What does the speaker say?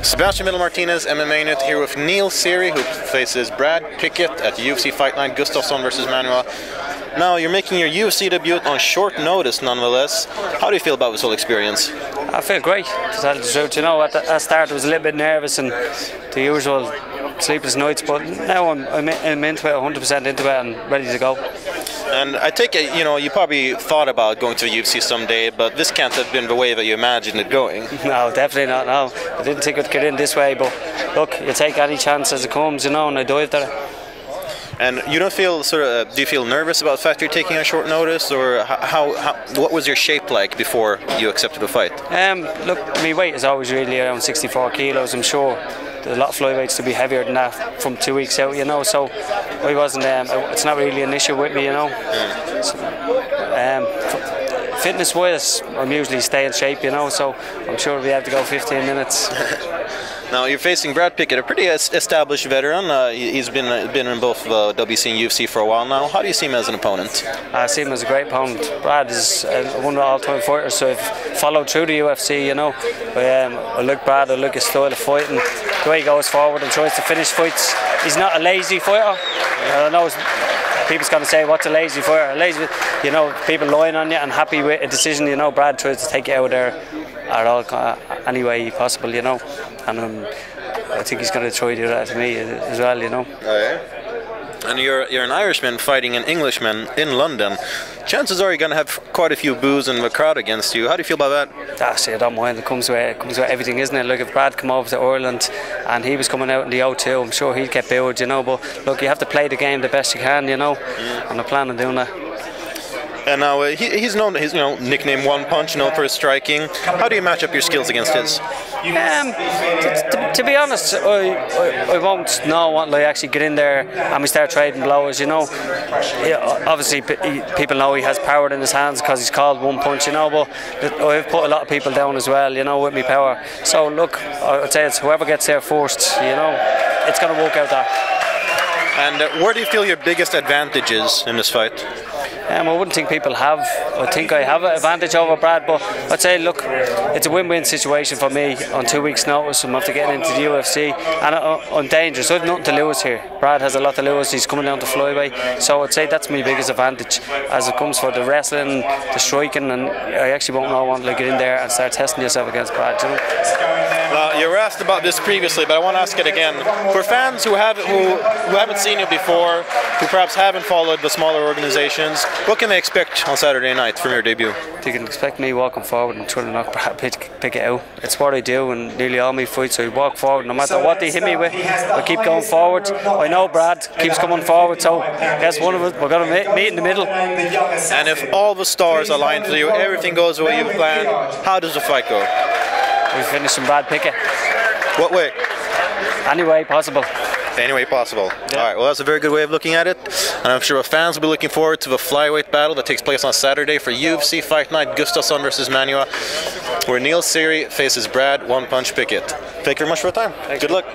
Sebastian Martinez, MMA Unit, here with Neil Seery, who faces Brad Pickett at UFC Fight Night, Gustafsson versus Manuwa. Now, you're making your UFC debut on short notice, nonetheless. How do you feel about this whole experience? I feel great, to tell the truth. You know, at the start I was a little bit nervous and the usual sleepless nights, but now I'm into it, 100% into it and ready to go. And I take it, you probably thought about going to the UFC someday, but this can't have been the way that you imagined it going. No, definitely not, no. I didn't think I'd get in this way, but look, you take any chance as it comes, and I dived at it. And you don't feel do you feel nervous about the fact you're taking a short notice, or what was your shape like before you accepted the fight? Look, my weight is always really around 64 kilos. I'm sure there's a lot of flyweights to be heavier than that from 2 weeks out, so I wasn't. It's not really an issue with me, So, fitness-wise, I'm usually stay in shape, so I'm sure we'll be able to go 15 minutes. Now you're facing Brad Pickett, a pretty established veteran. He's been in both WC and UFC for a while now. How do you see him as an opponent? I see him as a great opponent. Brad is one of the all-time fighters, so I've followed through the UFC, I look Brad, I look his style of fighting, the way he goes forward and tries to finish fights. He's not a lazy fighter. I know people's going to say, what's a lazy fighter? Lazy, people lying on you and happy with a decision. Brad tries to take you out there any way possible, and I think he's going to try to do that to me as well, Oh, yeah? And you're an Irishman fighting an Englishman in London. Chances are you're going to have quite a few boos in the crowd against you. How do you feel about that? I don't mind. It comes with everything, isn't it? Look, if Brad come over to Ireland and he was coming out in the O2, I'm sure he'd get booed, But look, you have to play the game the best you can, And I plan on doing that. And now he's known, nicknamed One Punch, known for his striking. How do you match up your skills against his? To be honest, I won't want to actually get in there and we start trading blows, Obviously, people know he has power in his hands because he's called One Punch, but I've put a lot of people down as well, with my power. So look, I'd say it's whoever gets there first, it's going to work out that. And where do you feel your biggest advantages in this fight? I wouldn't think people have. I think I have an advantage over Brad, but I'd say, look, it's a win-win situation for me. On 2 weeks' notice, I'm after getting into the UFC, and I'm dangerous. I have nothing to lose here. Brad has a lot to lose. He's coming down to flyweight, so I'd say that's my biggest advantage as it comes for the wrestling, the striking, and I actually won't want to get in there and start testing yourself against Brad. Well, you were asked about this previously, but I want to ask it again. For fans who haven't seen you before, who perhaps haven't followed the smaller organizations, what can they expect on Saturday night from your debut? They can expect me walking forward and trying to knock Brad Pickett out. It's what I do in nearly all my fights. So I walk forward, no matter what they hit me with, I keep going forward. I know Brad keeps coming forward, so I guess one of us, we're going to meet in the middle. And if all the stars align for you, everything goes the way you've planned, how does the fight go? We finish in Brad Pickett. What way? Any way possible. Any way possible. Yeah. All right, well, that's a very good way of looking at it. And I'm sure fans will be looking forward to the flyweight battle that takes place on Saturday for UFC Fight Night, Gustafsson versus Manuwa, where Neil Seery faces Brad One Punch Pickett. Thank you very much for your time. Good luck.